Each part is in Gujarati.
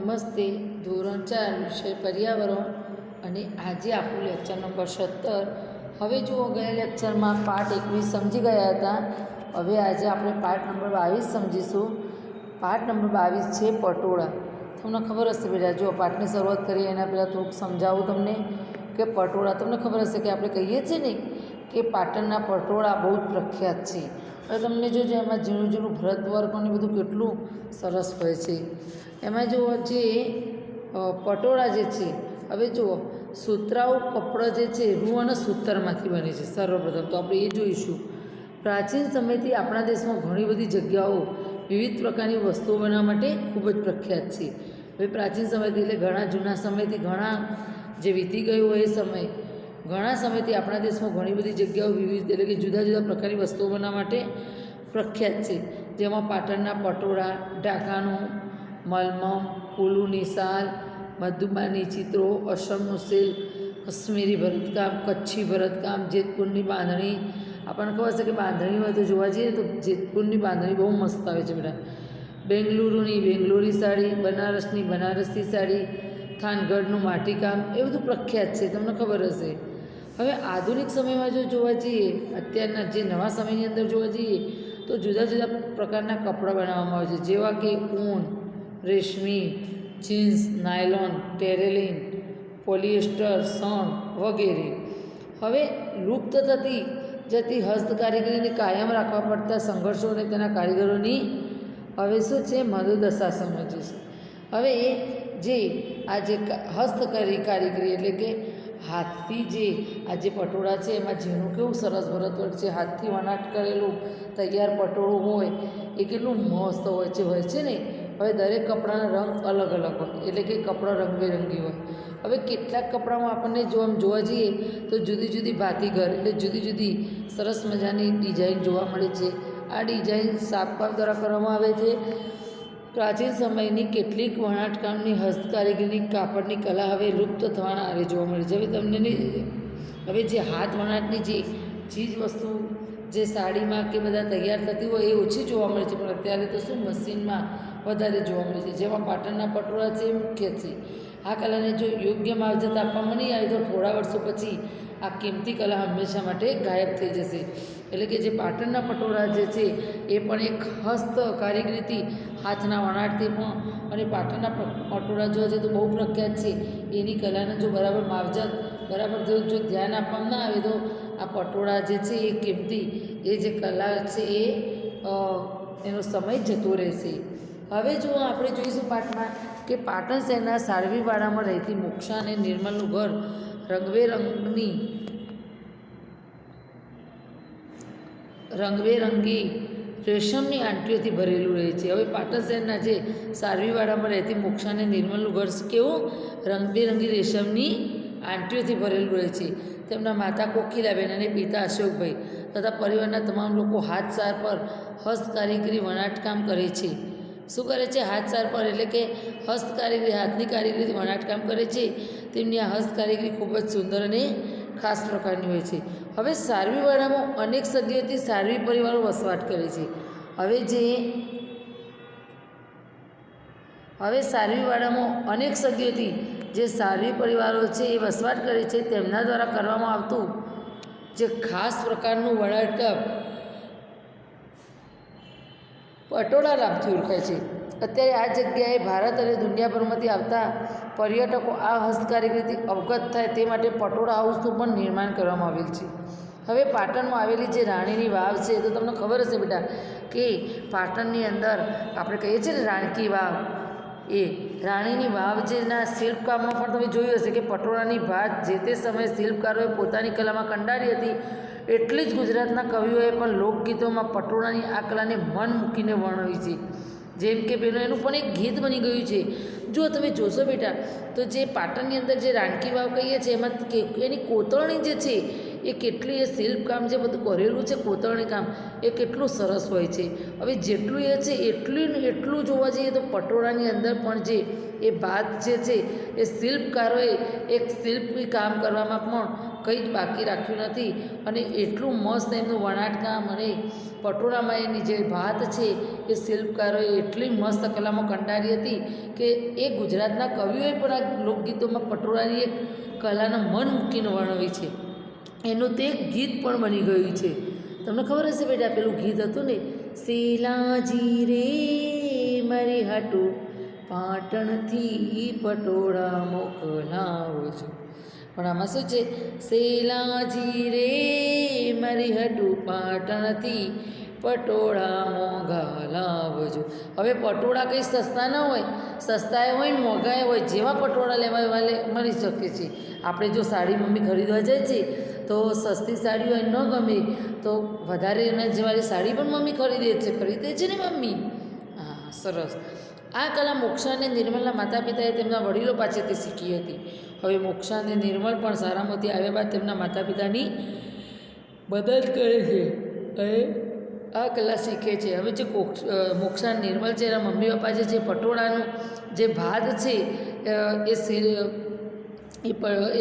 નમસ્તે. ધોરણ 4 વિષય પર્યાવરણ અને આજે આપણું લેક્ચર નંબર 17. હવે જુઓ, ગયા લેક્ચરમાં પાઠ 21 સમજી ગયા હતા. હવે આજે આપણે પાઠ નંબર 22 સમજીશું. પાઠ નંબર 22 છે પટોળા. તમને ખબર હશે બેટા, જો પાઠની શરૂઆત કરીએ એના પહેલાં થોડુંક સમજાવું તમને કે પટોળા. તમને ખબર હશે કે આપણે કહીએ છીએ ને કે પાટણના પટોળા બહુ જ પ્રખ્યાત છે. હવે તમને જોજો એમાં ઝીણું ઝીણું ભરત વર્ક અને બધું કેટલું સરસ હોય છે. એમાં જુઓ જે પટોળા જે છે, હવે જુઓ સૂતરાઉ કપડો જે છે રૂ અને સૂતરમાંથી બને છે. સર્વપ્રથમ તો આપણે એ જોઈશું. પ્રાચીન સમયથી આપણા દેશમાં ઘણી બધી જગ્યાઓ વિવિધ પ્રકારની વસ્તુઓ બનાવવા માટે ખૂબ જ પ્રખ્યાત છે. હવે પ્રાચીન સમયથી એટલે ઘણા જૂના સમયથી, ઘણા જે વીતી ગયું હોય એ સમય, ઘણા સમયથી આપણા દેશમાં ઘણી બધી જગ્યાઓ વિવિધ એટલે કે જુદા જુદા પ્રકારની વસ્તુઓ બનાવવા માટે પ્રખ્યાત છે. જેમાં પાટણના પટોળા, ઢાકાનું મલમમ, ફૂલોની શાલ, મધુબાની ચિત્રો, અસમનું સિલ્ક, કશ્મીરી ભરતકામ, કચ્છી ભરતકામ, જેતપુરની બાંધણી. આપણને ખબર છે કે બાંધણી હોય તો જોવા જઈએ તો જેતપુરની બાંધણી બહુ મસ્ત આવે છે બેટા. બેંગલુરુની બેંગ્લોરી સાડી, બનારસની બનારસી સાડી, થાનગઢનું માટીકામ, એ બધું પ્રખ્યાત છે, તમને ખબર હશે. હવે આધુનિક સમયમાં જો જોવા જઈએ, અત્યારના જે નવા સમયની અંદર જોવા જઈએ તો જુદા જુદા પ્રકારના કપડાં બનાવવામાં આવે છે, જેવા કે ઊન, રેશમી, જીન્સ, નાયલોન, ટેરેલિન, પોલિએસ્ટર, સણ વગેરે. હવે લુપ્ત થતી જતી હસ્તકારીગરીને કાયમ રાખવા પડતા સંઘર્ષો અને તેના કારીગરોની હવે શું છે મદદશા સમજે છે. હવે એ જે આ જે કારીગરી એટલે કે હાથથી જે આ જે પટોળા છે એમાં ઝીણું કેવું સરસ ભરતવર્ક છે, હાથથી વણાટ કરેલું તૈયાર પટોળું હોય એ કેટલું મસ્ત હોય છે ને. હવે દરેક કપડાના રંગ અલગ અલગ હોય એટલે કે કપડાં રંગબેરંગી હોય. હવે કેટલાક કપડામાં આપણને જો આમ જોવા જઈએ તો જુદી જુદી ભાતીગર એટલે જુદી જુદી સરસ મજાની ડિઝાઇન જોવા મળે છે. આ ડિઝાઇન સાપકામ દ્વારા કરવામાં આવે છે. પ્રાચીન સમયની કેટલીક વણાટકામની હસ્તકારીગરીની કાપડની કલા હવે લુપ્ત થવાના આરે જોવા મળે છે. હવે જે હાથ વણાટની જે ચીજ વસ્તુ જે સાડીમાં કે બધા તૈયાર થતી હોય એ ઓછી જોવા મળે છે, પણ અત્યારે તો શું મશીનમાં વધારે જોવા મળે છે. જેમાં પાટણના પટોળા છે એ મુખ્ય છે. આ કલાને જો યોગ્ય માવજત આપવામાં નહીં આવે તો થોડા વર્ષો પછી આ કિંમતી કલા હંમેશા માટે ગાયબ થઈ જશે. એટલે કે જે પાટણના પટોળા જે છે એ પણ એક હસ્ત કારીગરીથી હાથના વણાટથી પણ, અને પાટણના પટોળા જો છે તો બહુ પ્રખ્યાત છે. એની કલાને જો બરાબર માવજત બરાબર જો ધ્યાન આપવામાં ના આવે તો આ પટોળા જે છે એ કિંમતી એ જે કલા છે એ એનો સમય જતો રહેશે. હવે જો આપણે જોઈશું પાઠમાં કે પાટણ શહેરના સાળવીવાડામાં રહેતી મોક્ષા અને નિર્મલનું ઘર રંગબેરંગી રેશમની આંટીઓથી ભરેલું રહે છે. હવે પાટણ શહેરના જે સાળવીવાડામાં રહેતી મોક્ષા અને નિર્મલનું ઘર કેવું રંગબેરંગી રેશમની આંટીઓથી ભરેલું રહે છે. તેમના માતા કોકિલાબેન અને પિતા અશોકભાઈ તથા પરિવારના તમામ લોકો હાથસાર પર હસ્તકારીગરી વણાટકામ કરે છે. શું કરે છે? હાથસાર પર એટલે કે હસ્તકારીગરી, હાથની કારીગરીથી વણાટકામ કરે છે. તેમની આ હસ્તકારીગરી ખૂબ જ સુંદર અને ખાસ પ્રકારની હોય છે. હવે સાળવીવાડામાં અનેક સદીઓથી સાળવી પરિવારો વસવાટ કરે છે. હવે સાળવીવાડામાં અનેક સદીઓથી જે સાળવી પરિવારો છે એ વસવાટ કરે છે. તેમના દ્વારા કરવામાં આવતું જે ખાસ પ્રકારનું વણાટકામ પટોળા નામથી ઓળખાય છે. અત્યારે આ જગ્યાએ ભારત અને દુનિયાભરમાંથી આવતા પર્યટકો આ હસ્તકારીગરીથી અવગત થાય તે માટે પટોળા હાઉસનું પણ નિર્માણ કરવામાં આવેલ છે. હવે પાટણમાં આવેલી જે રાણીની વાવ છે તો તમને ખબર હશે બેટા કે પાટણની અંદર આપણે કહીએ છીએ ને રાણકી વાવ, એ રાણીની વાવ જેના શિલ્પકામમાં પણ તમે જોયું હશે કે પટોળાની ભાત જે તે સમયે શિલ્પકારોએ પોતાની કલામાં કંડારી હતી. એટલી જ ગુજરાતના કવિઓએ પણ લોકગીતોમાં પટોળાની આ કલાને મન મૂકીને વર્ણવી છે. જેમ કે પેલું એનું પણ એક ગીત બની ગયું છે. જો તમે જોશો બેટા તો જે પાટણની અંદર જે રાણકી વાવ કહીએ છીએ એમાં એની કોતરણી જે છે એ કેટલી એ શિલ્પકામ જે બધું કરેલું છે કોતરણી કામ એ કેટલું સરસ હોય છે. હવે જેટલું એ છે એટલું ને એટલું જોવા જઈએ તો પટોળાની અંદર પણ જે એ ભાત જે છે એ શિલ્પકારોએ એક શિલ્પી કામ કરવામાં પણ કંઈ જ બાકી રાખ્યું નથી. અને એટલું મસ્ત એમનું વણાટકામ અને પટોળામાં એની જે ભાત છે એ શિલ્પકારોએ એટલી મસ્ત કલામાં કંડારી હતી કે એ ગુજરાતના કવિઓએ પણ આ લોકગીતોમાં પટોળાની એક કલાને મન મૂકીને વર્ણવી છે. એનું તે એક ગીત પણ બની ગયું છે. તમને ખબર હશે બેટા પેલું ગીત હતું ને, શીલાજી રે મારી હાટું પાટણથી પટોળા મોકલાવજો. પણ આમાં શું છે, શેલાજી રે મારી હાટું પાટણથી પટોળા મોંઘા લાવજો. હવે પટોળા કંઈ સસ્તા ન હોય, સસ્તાએ હોય ને મોંઘાએ હોય, જેવા પટોળા લેવા એવા મળી શકે છે. આપણે જો સાડી મમ્મી ખરીદવા જાય છે તો સસ્તી સાડી હોય ન ગમે તો વધારે એના જેવાળી સાડી પણ મમ્મી ખરીદે છે ને મમ્મી. હા, સરસ. આ કલા મોક્ષા અને નિર્મલના માતા પિતાએ તેમના વડીલો પાસેથી શીખી હતી. હવે મોક્ષા અને નિર્મલ પણ સારામાંથી આવ્યા બાદ તેમના માતા પિતાની મદદ કરે છે અને આ કલા શીખે છે. હવે જે મોક્ષા નિર્મલ છે એના મમ્મી પપ્પા જે છે પટોળાનું જે ભાત છે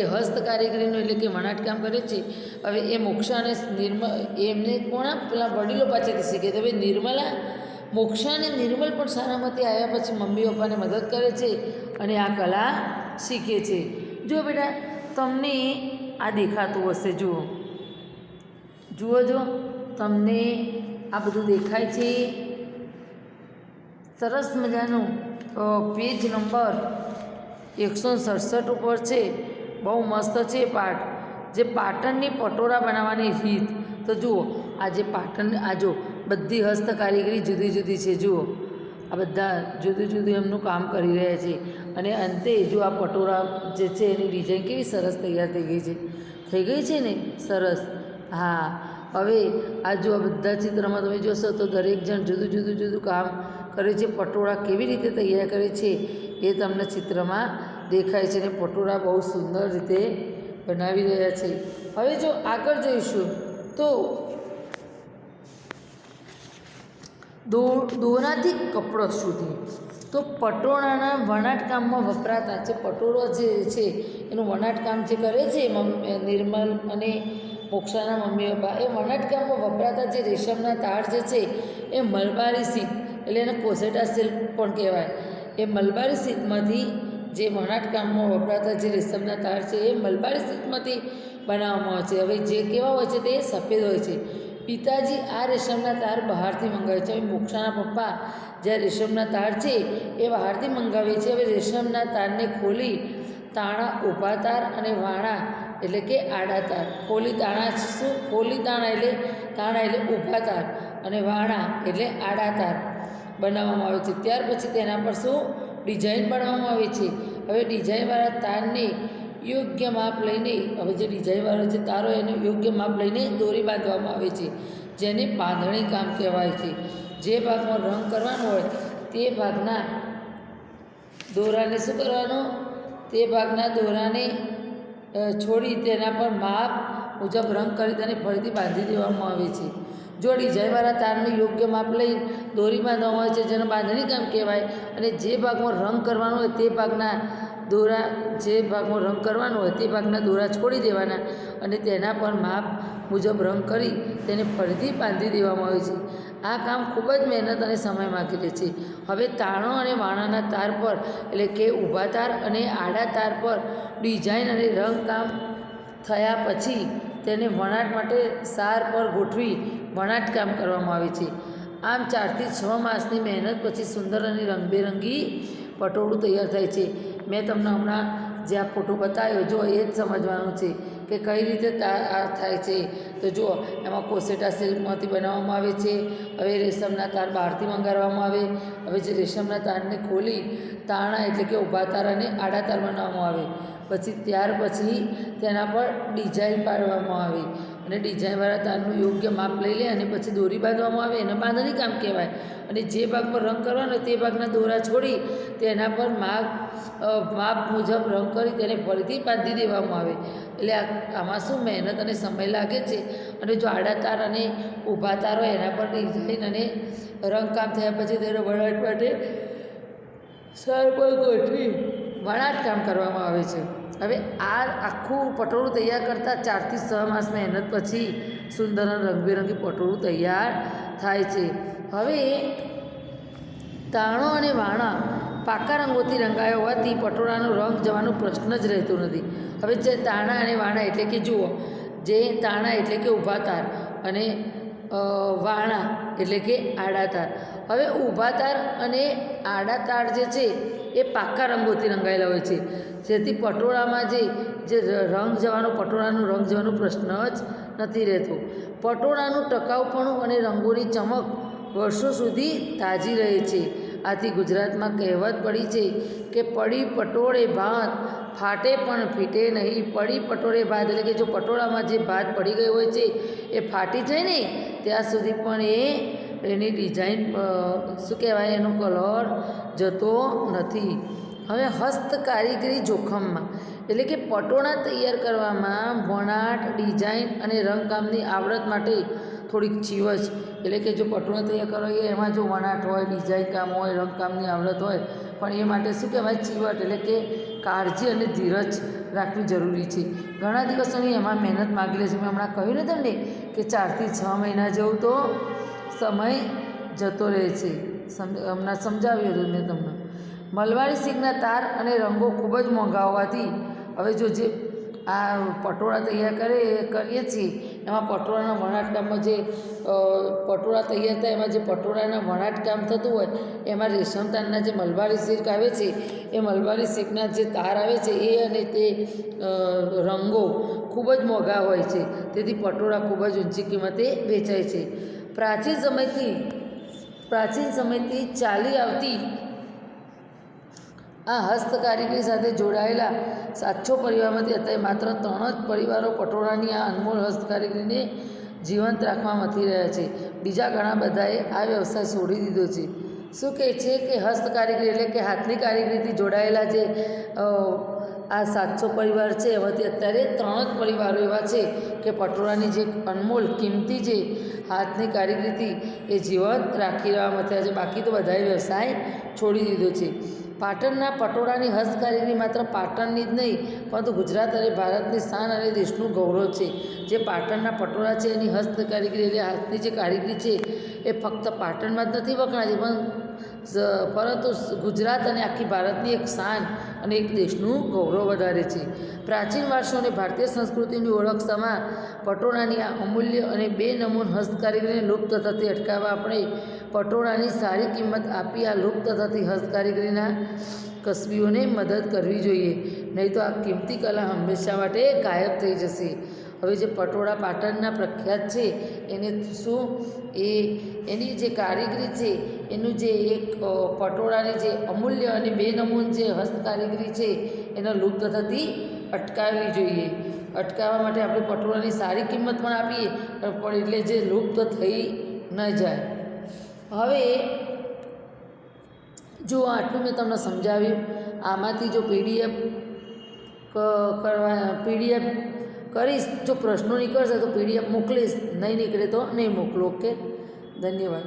એ હસ્ત કારીગરીનું એટલે કે વણાટકામ કરે છે. હવે એ મોક્ષા અને નિર્મલ એમને કોણા પેલા વડીલો પાસેથી શીખે. હવે નિર્મલા મોક્ષા અને નિર્મલ પણ સારામાંથી આવ્યા પછી મમ્મી પપ્પાને મદદ કરે છે અને આ કલા શીખે છે. જો બેટા તમને આ દેખાતું હશે, જુઓ તમને આ બધું દેખાય છે. સરસ મજાનું પેજ નંબર 167 ઉપર છે. બહુ મસ્ત છે પાઠ, જે પાટણની પટોળા બનાવવાની રીત. તો જુઓ આ જે પાટણ આ જો બધી હસ્ત કારીગરી જુદી જુદી છે. જુઓ આ બધા જુદું જુદું એમનું કામ કરી રહ્યા છે અને અંતે જો આ પટોળા જે છે એની ડિઝાઇન કેવી સરસ તૈયાર થઈ ગઈ છે ને, સરસ. હા, હવે આ જો આ બધા ચિત્રમાં તમે જોશો તો દરેક જણ જુદું જુદું કામ કરે છે. પટોળા કેવી રીતે તૈયાર કરે છે એ તમને ચિત્રમાં દેખાય છે અને પટોળા બહુ સુંદર રીતે બનાવી રહ્યા છે. હવે જો આગળ જોઈશું તો દોરાથી કપડો સુધી, તો પટોળાના વણાટકામમાં વપરાતા જે પટોળો જે છે એનું વણાટકામ જે કરે છે નિર્મલ અને મોક્ષાના મમ્મી પપ્પા, એ વણાટકામમાં વપરાતા જે રેશમના તાર જે છે એ મલબારી સિલ્ક એટલે એને કોસેટા સિલ્ક પણ કહેવાય. એ મલબારી સિલ્કમાંથી જે વણાટકામમાં વપરાતા જે રેશમના તાર છે એ મલબારી સિલ્કમાંથી બનાવવામાં આવે છે. હવે જે કેવા હોય છે તે સફેદ હોય છે. પિતાજી આ રેશમના તાર બહારથી મંગાવે છે. હવે મોક્ષાના પપ્પા જે રેશમના તાર છે એ બહારથી મંગાવે છે. હવે રેશમના તારને ખોલી તાણા ઊભા તાર અને વાણા એટલે કે આડા તાર, ખોલી તાણા એટલે ઊભા તાર અને વાણા એટલે આડા તાર બનાવવામાં આવે છે. ત્યાર પછી તેના પર શું ડિઝાઇન પાડવામાં આવે છે. હવે ડિઝાઇનવાળા તારને યોગ્ય માપ લઈને, હવે જે ડિઝાઇનવાળો જે તારો એનું યોગ્ય માપ લઈને દોરી બાંધવામાં આવે છે, જેને બાંધણી કામ કહેવાય છે. જે ભાગમાં રંગ કરવાનો હોય તે ભાગના દોરાને શું કરવાનું, તે ભાગના દોરાને છોડી તેના પર માપ મુજબ રંગ કરી તેને ફરીથી બાંધી દેવામાં આવે છે. જો ડિઝાઇનવાળા તારનું યોગ્ય માપ લઈ દોરી બાંધવામાં આવે છે, જેને બાંધણી કામ કહેવાય. અને જે ભાગમાં રંગ કરવાનો હોય તે ભાગના દોરા તે ભાગના દોરા છોડી દેવાના અને તેના પર માપ મુજબ રંગ કરી તેને ફરીથી બાંધી દેવામાં આવે છે. આ કામ ખૂબ જ મહેનત અને સમય માગી લે છે. હવે તાણો અને વાણાના તાર પર એટલે કે ઊભા તાર અને આડા તાર પર ડિઝાઇન અને રંગ કામ થયા પછી તેને વણાટ માટે સાર પર ગોઠવી વણાટકામ કરવામાં આવે છે. આમ 4 થી 6 માસની મહેનત પછી સુંદર અને રંગબેરંગી પટોળું તૈયાર થાય છે. મેં તમને હમણાં જે આ ફોટો બતાવ્યો, જો એ જ સમજવાનું છે કે કઈ રીતે આ થાય છે. તો જુઓ એમાં કોસેટા સિલ્કમાંથી બનાવવામાં આવે છે. હવે રેશમના તાર બહારથી મંગાવવામાં આવે. હવે જે રેશમના તારને ખોલી તાણા એટલે કે ઊભા તાર અને આડા તાર બનાવવામાં આવે. ત્યાર પછી તેના પર ડિઝાઇન પાડવામાં આવે. અને ડિઝાઇનવાળા તારનું યોગ્ય માપ લઈ લે અને પછી દોરી બાંધવામાં આવે એને બાંધણી કામ કહેવાય. અને જે ભાગમાં રંગ કરવાનો તે ભાગના દોરા છોડી તેના પર માપ મુજબ રંગ કરી તેને ફરીથી બાંધી દેવામાં આવે. એટલે આમાં શું મહેનત અને સમય લાગે છે. અને જો આડા તાર અને ઊભા તાર હોય એના પર ડિઝાઇન અને રંગકામ થયા પછી તેને વણાટ માટે સર પર ગોઠવી વણાટ કામ કરવામાં આવે છે. હવે આ આખું પટોળું તૈયાર કરતાં 4 થી 6 માસ મહેનત પછી સુંદર અને રંગબેરંગી પટોળું તૈયાર થાય છે. હવે તાણો અને વાણા પાકા રંગોથી રંગાયા હોવાથી પટોળાનો રંગ જવાનો પ્રશ્ન જ રહેતો નથી. હવે જે તાણા અને વાણા એટલે કે જુઓ, જે તાણા એટલે કે ઊભા તાર અને વાણા એટલે કે આડા તાર. હવે ઊભા તાર અને આડા તાર જે છે એ પાકા રંગોથી રંગાયેલા હોય છે, જેથી પટોળામાં જે રંગ જવાનો પટોળાનો રંગ જવાનો પ્રશ્ન જ નથી રહેતો. પટોળાનું ટકાઉપણું અને રંગોની ચમક વર્ષો સુધી તાજી રહે છે. આથી ગુજરાતમાં કહેવત પડી છે કે પડી પટોળે ભાત ફાટે પણ ફીટે નહીં. પડી પટોળે ભાત એટલે કે જો પટોળામાં જે ભાત પડી ગઈ હોય છે એ ફાટી જાય ને ત્યાં સુધી પણ એની ડિઝાઇન શું કહેવાય એનો કલર જતો નથી. હવે હસ્ત કારીગરી જોખમમાં એટલે કે પટોળા તૈયાર કરવામાં વણાટ, ડિઝાઇન અને રંગકામની આવડત માટે થોડીક ચીવચ એટલે કે જો પટોળા તૈયાર કરવા એમાં જો વણાટ હોય, ડિઝાઇન કામ હોય, રંગકામની આવડત હોય, પણ એ માટે શું કહેવાય ચીવટ એટલે કે કાળજી અને ધીરજ રાખવી જરૂરી છે. ઘણા દિવસોની એમાં મહેનત માગી લે છે. મેં હમણાં કહ્યું ને તમને કે 4 થી 6 મહિના જેવું તો સમય જતો રહે છે. હમણાં સમજાવ્યું હતું મેં તમને. મલબારી સિલ્કના તાર અને રંગો ખૂબ જ મોંઘા હોવાથી હવે જો જે આ પટોળા તૈયાર કરીએ છીએ એમાં પટોળાના વણાટકામમાં જે પટોળા તૈયાર થાય એમાં જે પટોળાના વણાટકામ થતું હોય એમાં રેશમ તારના જે મલબારી સિલ્ક આવે છે એ મલબારી સિલ્કના જે તાર આવે છે એ અને તે રંગો ખૂબ જ મોંઘા હોય છે. તેથી પટોળા ખૂબ જ ઊંચી કિંમતે વેચાય છે. પ્રાચીન સમયથી ચાલી આવતી આ હસ્તકારીગરી સાથે જોડાયેલા 700 પરિવારમાંથી અત્યારે માત્ર 3 જ પરિવારો પટોળાની આ અનમોલ હસ્તકારીગરીને જીવંત રાખવા મથી રહ્યા છે. બીજા ઘણા બધાએ આ વ્યવસાય છોડી દીધો છે. શું કહે છે કે હસ્તકારીગરી એટલે કે હાથની કારીગરીથી જોડાયેલા જે આ 700 પરિવાર છે એમાંથી અત્યારે 3 જ પરિવારો એવા છે કે પટોળાની જે અનમોલ કિંમતી જે હાથની કારીગરીથી એ જીવંત રાખી રહ્યા મથ્યા છે. બાકી તો બધાએ વ્યવસાય છોડી દીધો છે. પાટણના પટોળાની હસ્તકારીગરી માત્ર પાટણની જ નહીં પરંતુ ગુજરાત અને ભારતની શાન અને દેશનું ગૌરવ છે. જે પાટણના પટોળા છે એની હસ્તકારીગરી એટલે હાથની જે કારીગરી છે એ ફક્ત પાટણમાં જ નથી વખણાતી પરંતુ ગુજરાત અને આખી ભારતની એક શાન અને એક દેશનું ગૌરવ વધારે છે. પ્રાચીન વારસો અને ભારતીય સંસ્કૃતિની ઓળખ સમા પટોળાની આ અમૂલ્ય અને બેનમૂન હસ્તકારીગરીને લુપ્ત થતી અટકાવવા આપણે પટોળાની સારી કિંમત આપી આ લુપ્ત થતી હસ્તકારીગરીના કસબીઓને મદદ કરવી જોઈએ. નહીં તો આ કિંમતી કલા હંમેશા માટે ગાયબ થઈ જશે. હવે જે પટોળા પાટણના પ્રખ્યાત છે એને શું એની જે કારીગરી છે એનું જે એક પટોળાની જે અમૂલ્ય અને બેનમૂન જે હસ્તકારીગરી છે એને લુપ્ત થતી અટકાવવી જોઈએ. અટકાવવા માટે આપણે પટોળાની સારી કિંમત પણ આપીએ પણ એટલે જે લુપ્ત થઈ ન જાય. હવે જો આટલું મેં તમને સમજાવ્યું. આમાંથી જો પીડીએફ કરીશ, જો પ્રશ્નો નીકળશે તો પીડીએફ મોકલીશ, નહીં નીકળે તો નહીં મોકલો. ઓકે, ધન્યવાદ.